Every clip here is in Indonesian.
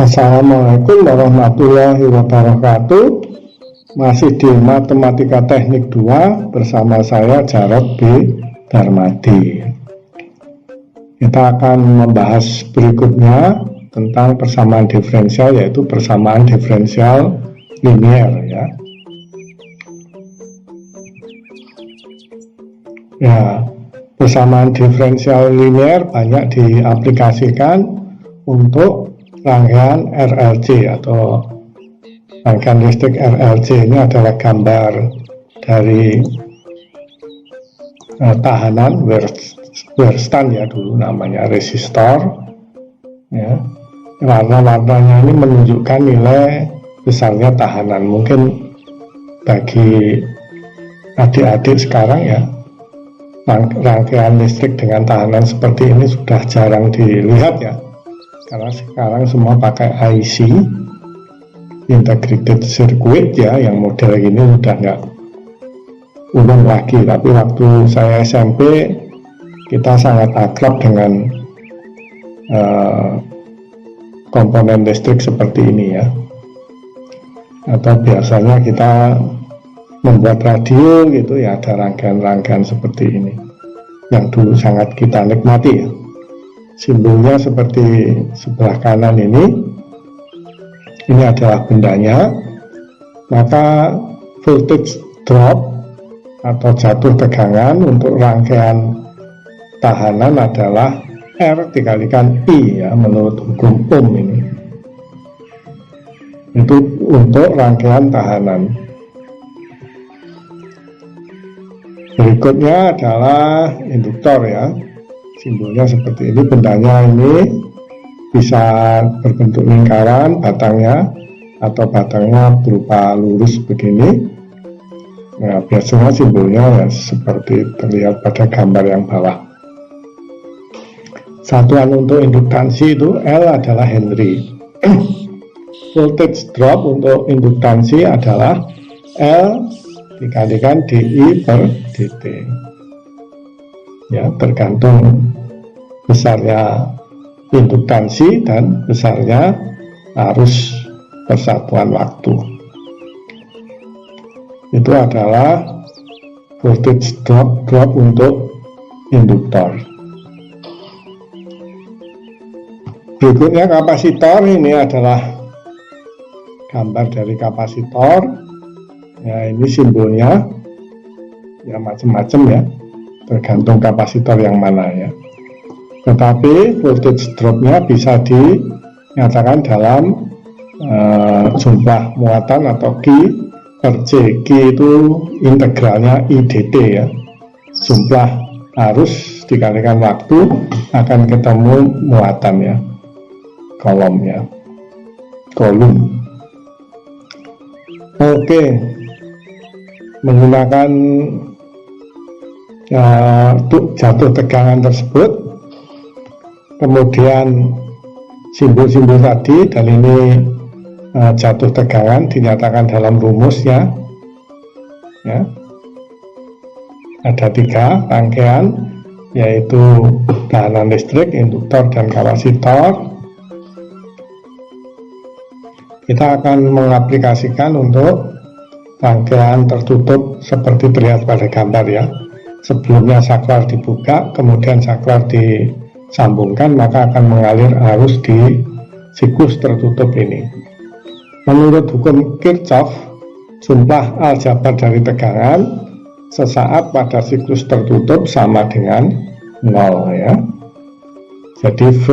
Assalamualaikum warahmatullahi wabarakatuh. Masih di Matematika Teknik 2 bersama saya Jarod B. Darmadi. Kita akan membahas berikutnya tentang persamaan diferensial, yaitu persamaan diferensial linier ya. Persamaan diferensial linier banyak diaplikasikan untuk rangkaian RLC atau rangkaian listrik RLC. Ini adalah gambar dari tahanan Weerstand ya, dulu namanya resistor ya. Warna-warnanya ini menunjukkan nilai besarnya tahanan. Mungkin bagi adik-adik sekarang ya, rangkaian listrik dengan tahanan seperti ini sudah jarang dilihat ya, karena sekarang semua pakai IC, integrated circuit ya, yang model ini udah nggak umum lagi. Tapi waktu saya SMP kita sangat akrab dengan komponen listrik seperti ini ya. Atau biasanya kita membuat radio gitu ya, ada rangkaian-rangkaian seperti ini yang dulu sangat kita nikmati ya. Simbolnya seperti sebelah kanan ini adalah bendanya, maka voltage drop atau jatuh tegangan untuk rangkaian tahanan adalah R dikalikan I ya, menurut hukum Ohm ini. Itu untuk rangkaian tahanan. Berikutnya adalah induktor ya, simbolnya seperti ini. Bendanya ini bisa berbentuk lingkaran batangnya, atau batangnya berupa lurus begini. Nah, biasanya simbolnya ya seperti terlihat pada gambar yang bawah. Satuan untuk induktansi itu L adalah Henry. Voltage drop untuk induktansi adalah L dikalikan DI per dt ya, tergantung besarnya induktansi dan besarnya arus persatuan waktu. Itu adalah voltage drop untuk induktor. Berikutnya kapasitor. Ini adalah gambar dari kapasitor ya. Ini simbolnya ya macam-macam ya, tergantung kapasitor yang mana ya. Tetapi voltage dropnya bisa dinyatakan dalam jumlah muatan atau Q per C. Q itu integralnya IDT ya, jumlah arus dikalikan waktu akan ketemu muatan ya, kolomnya, kolom. Oke, menggunakan jatuh tegangan tersebut, kemudian simbol-simbol tadi, dan ini jatuh tegangan dinyatakan dalam rumusnya ya. Ada 3 rangkaian, yaitu tahanan listrik, induktor, dan kapasitor. Kita akan mengaplikasikan untuk rangkaian tertutup seperti terlihat pada gambar ya. Sebelumnya saklar dibuka, kemudian saklar disambungkan, maka akan mengalir arus di siklus tertutup ini. Menurut hukum Kirchhoff, jumlah aljabar dari tegangan sesaat pada siklus tertutup sama dengan 0 ya. Jadi V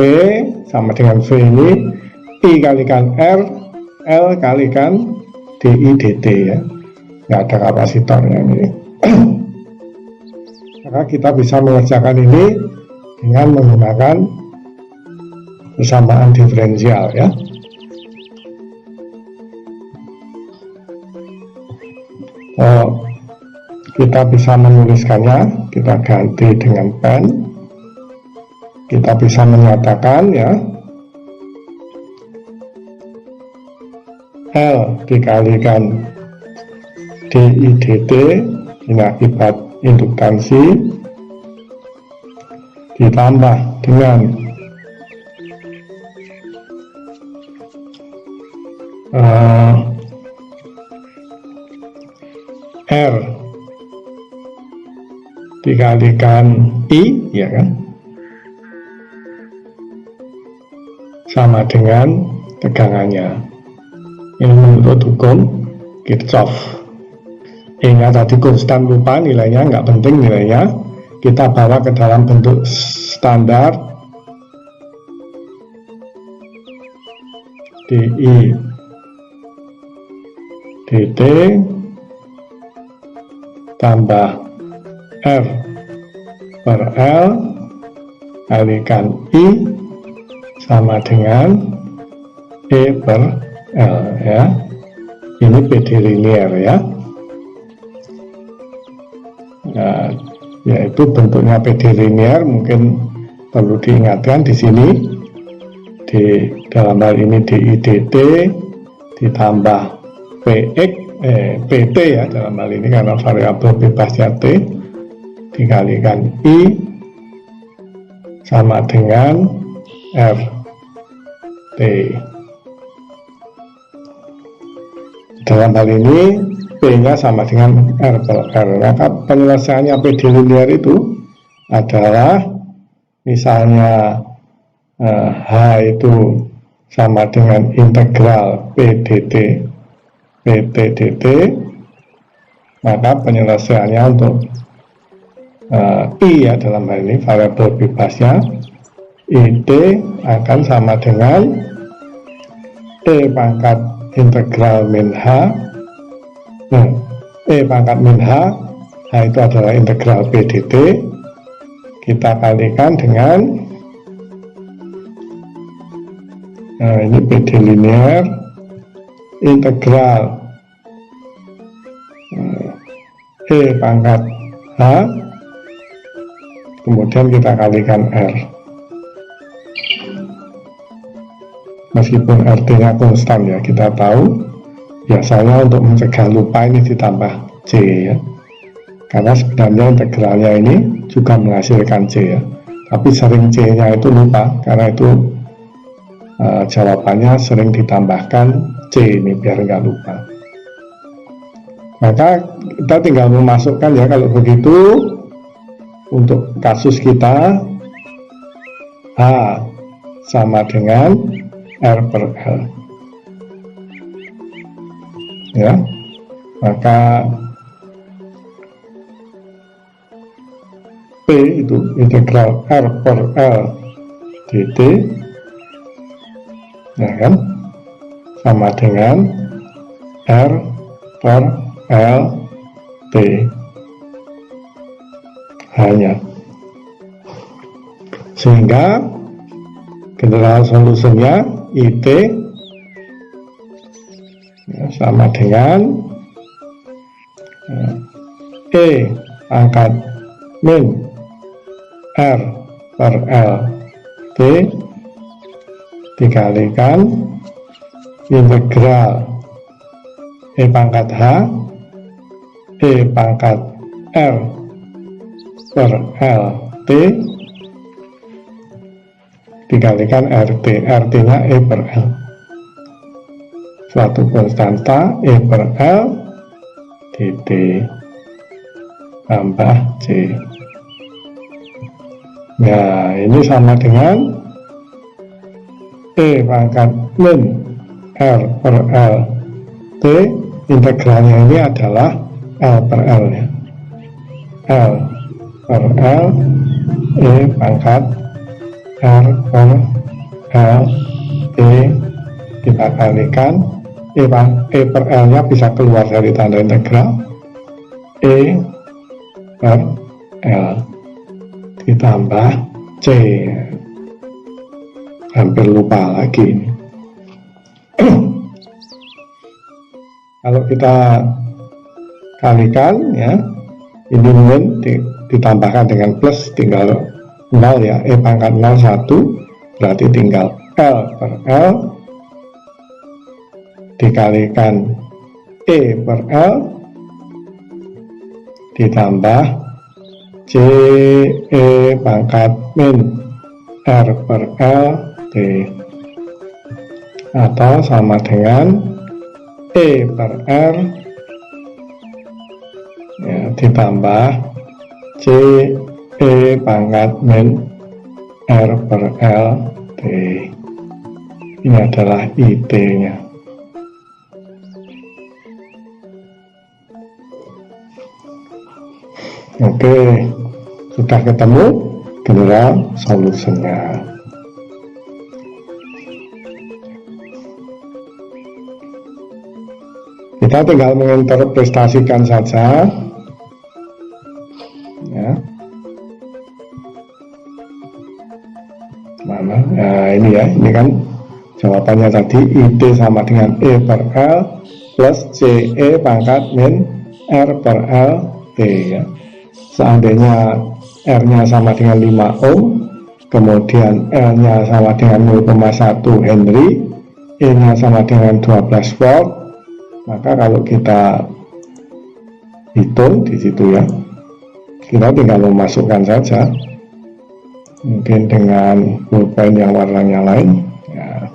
sama dengan V ini I kalikan R, L kalikan DI dt ya. Nggak ada kapasitornya ini. Maka kita bisa mengerjakan ini dengan menggunakan persamaan diferensial ya. Kita bisa menuliskannya, kita ganti dengan pen. Kita bisa menyatakan ya, L dikalikan DI dt ini akibat induktansi, ditambah dengan R dikalikan I, ya kan, sama dengan tegangannya. Ini menurut hukum Kirchhoff. Ingat tadi konstan lupa nilainya, nggak penting nilainya, kita bawa ke dalam bentuk standar DI dt tambah R per L kalikan I sama dengan E per L, ya. Ini PD linear, ya. Nah, yaitu bentuknya PD linear mungkin perlu diingatkan di sini, di dalam hal ini DI dt ditambah PX PT, ya, dalam hal ini karena variabel bebasnya T, dikalikan I sama dengan RT. Dalam hal ini P-nya sama dengan R per R. Maka penyelesaiannya PD linear itu adalah misalnya H itu sama dengan integral P dt PT dt, maka penyelesaiannya untuk I, ya, dalam hal ini variabel bebasnya IT akan sama dengan E pangkat integral min H. Nah, E pangkat min H, H itu adalah integral P dt, kita kalikan dengan ini PD linear integral E pangkat H, kemudian kita kalikan R. Meskipun RT-nya konstan, ya, kita tahu biasanya untuk mencegah lupa ini ditambah C, ya, karena sebenarnya integralnya ini juga menghasilkan C, ya, tapi sering C-nya itu lupa, karena itu jawabannya sering ditambahkan C ini biar nggak lupa. Maka kita tinggal memasukkan, ya, kalau begitu untuk kasus kita H sama dengan R per L, ya, maka P itu integral R per L dt, ya kan, sama dengan R per L T hanya, sehingga general solusinya IT, ya, sama dengan E pangkat min R per L T dikalikan integral E pangkat H E pangkat R per L T dikalikan RT, RT-nya E per L, suatu konstanta E per L dt tambah C. Nah, ini sama dengan E pangkat min R per L T, integralnya ini adalah L per L, ya, L per L E pangkat R per L T kita kalikan E per L nya bisa keluar dari tanda integral, E per L ditambah C. Hampir lupa lagi. Kalau kita kalikan, ya, ini min ditambahkan dengan plus tinggal 0, ya, E pangkat 0 1 berarti tinggal L per L dikalikan E per L ditambah C E pangkat min R per L T, atau sama dengan E per R ya, ditambah C E pangkat min R per L T. Ini adalah IT-nya. Oke, sudah ketemu general solutionnya. Kita tinggal menginterpretasikan saja ya. Mana? Nah, ini ya, ini kan jawabannya tadi IT sama dengan E per L plus CE pangkat min R per L T ya. Seandainya R-nya sama dengan 5 ohm, kemudian L-nya sama dengan 0,1 Henry, E-nya sama dengan 12 volt, maka kalau kita hitung di situ ya, kita tinggal memasukkan saja, mungkin dengan pulpen yang warnanya lain ya.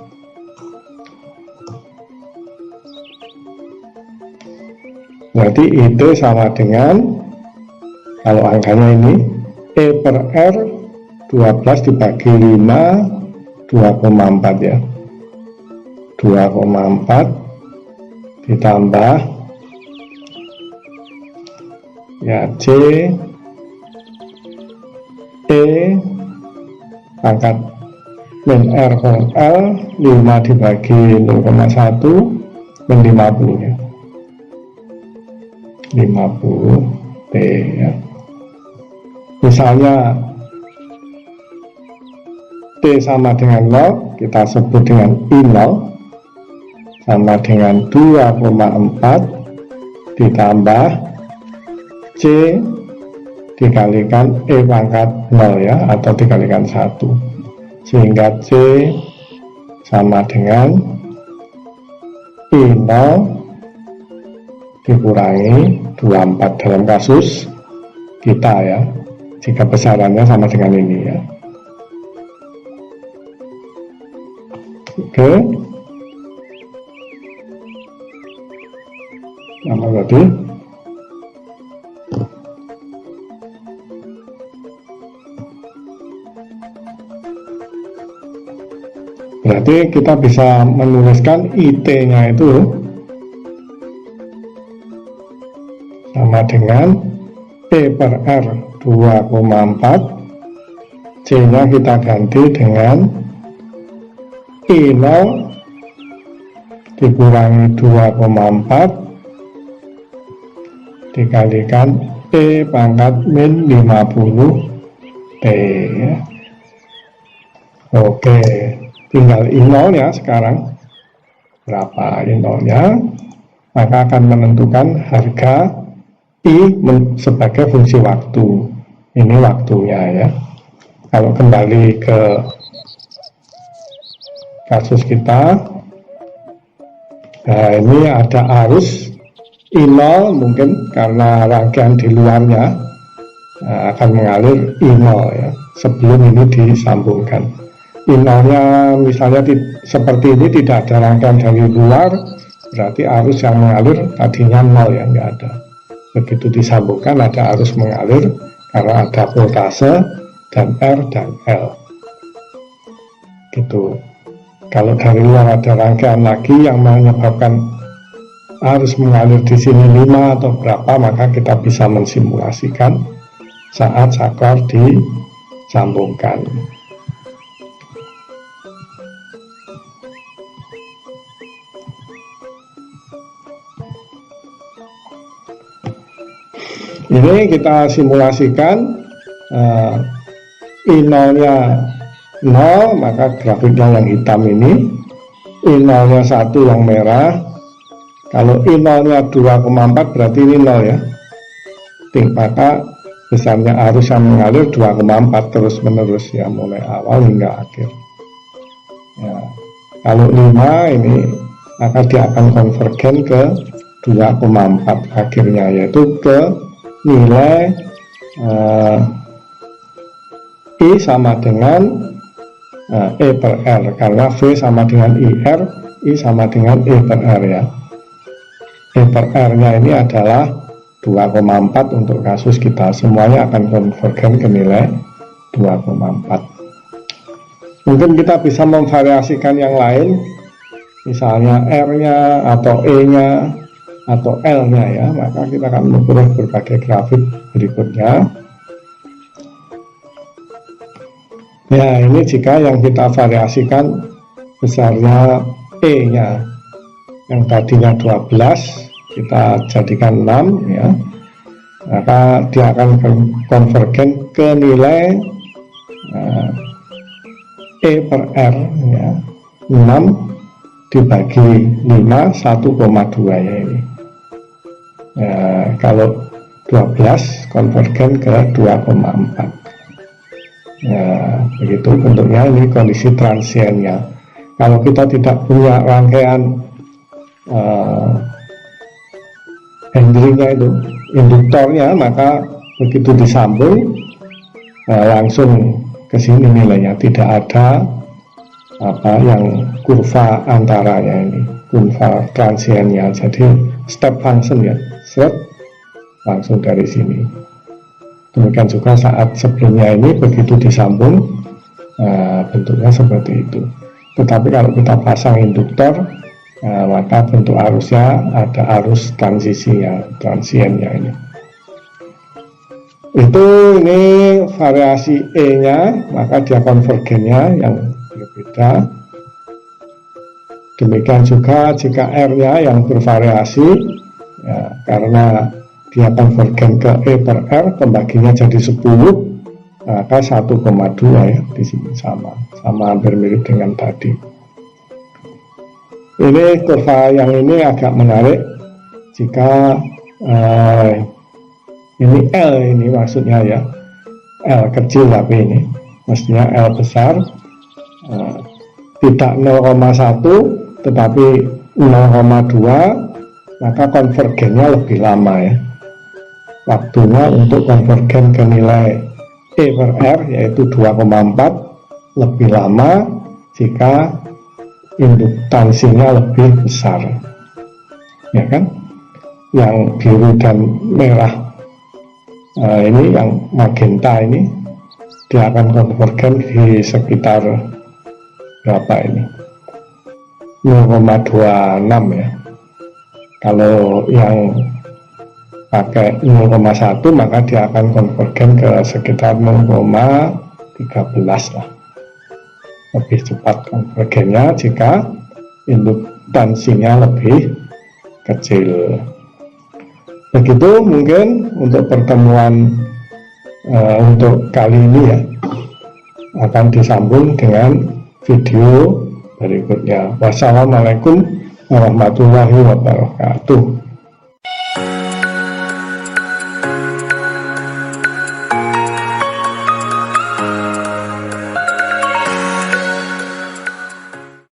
Berarti IT sama dengan, kalau angkanya ini E per R 12 dibagi 5 2,4 ya, 2,4 ditambah ya C E pangkat min R per L 5 dibagi 0,1 min 50 ya, 50 T ya. Misalnya T sama dengan 0, kita sebut dengan I0 sama dengan 2,4 ditambah C dikalikan E pangkat 0 ya, atau dikalikan 1, sehingga C sama dengan I0 dikurangi 24 dalam kasus kita ya, jika besarannya sama dengan ini ya. Oke, nama tadi berarti kita bisa menuliskan IT-nya itu sama dengan E per R 2,4, C-nya kita ganti dengan I0 dikurangi 2,4 dikalikan E pangkat min 50 T ya. Oke, tinggal I0 ya sekarang, berapa I0 nya, maka akan menentukan harga I sebagai fungsi waktu. Ini waktunya ya. Kalau kembali ke kasus kita, nah ini ada arus I0, mungkin karena rangkaian di luarnya akan mengalir I0 ya, sebelum ini disambungkan. I0 nya misalnya seperti ini, tidak ada rangkaian dari luar, berarti arus yang mengalir tadinya 0 ya, nggak ada. Begitu disambungkan ada arus mengalir karena ada voltase dan R dan L gitu. Kalau dari luar ada rangkaian lagi yang menyebabkan arus mengalir di sini 5 atau berapa, maka kita bisa mensimulasikan saat saklar disambungkan. Ini kita simulasikan I0 nya 0, maka grafiknya yang hitam ini, I0 nya 1 yang merah. Kalau I0 nya 2,4 berarti ini 0 ya, maka besarnya arus yang mengalir 2,4 terus menerus ya, mulai awal hingga akhir ya. Kalau 5 ini maka dia akan konvergen ke 2,4 akhirnya, yaitu ke nilai I sama dengan E per R, karena V sama dengan IR, I sama dengan E per R ya. E per R-nya ini adalah 2,4 untuk kasus kita. Semuanya akan konvergen ke nilai 2,4. Mungkin kita bisa memvariasikan yang lain, misalnya R-nya atau E-nya atau L-nya ya. Maka kita akan memperoleh berbagai grafik berikutnya. Ya, ini jika yang kita variasikan besarnya E-nya, yang tadinya 12 kita jadikan 6 ya, maka dia akan konvergen ke nilai E per R ya, 6 dibagi 5 1,2 ya ini. Kalau 12 konvergen ke 2,4. Begitu bentuknya, ini kondisi transiennya. Kalau kita tidak punya rangkaian handlingnya itu, induktornya, maka begitu disambung langsung ke sini nilainya, tidak ada yang kurva antaranya ini, kurva transiennya. Jadi step function ya, set langsung dari sini. Demikian juga saat sebelumnya ini begitu disambung bentuknya seperti itu. Tetapi kalau kita pasang induktor, maka bentuk arusnya ada arus transisinya, transiennya ini. Ini variasi E-nya, maka dia konvergennya yang berbeda. Demikian juga jika R-nya yang bervariasi, ya, karena dia konvergen ke E per R, pembaginya jadi 10, maka 1,2 ya, di sini sama hampir mirip dengan tadi. Ini kurva yang ini agak menarik jika ini L ini maksudnya ya, L kecil tapi ini mestinya L besar, tidak 0,1 tetapi 0,2, maka konvergennya lebih lama ya. Waktunya untuk konvergen ke nilai E per R yaitu 2,4 lebih lama jika induktansinya lebih besar, ya kan? Yang biru dan merah ini, yang magenta ini, dia akan konvergen di sekitar berapa ini? 0,26 ya. Kalau yang pakai 0,1 maka dia akan konvergen ke sekitar 0,13 lah. Lebih cepat konvergennya jika induktansinya lebih kecil. Begitu mungkin untuk pertemuan untuk kali ini ya, akan disambung dengan video berikutnya. Wassalamualaikum warahmatullahi wabarakatuh.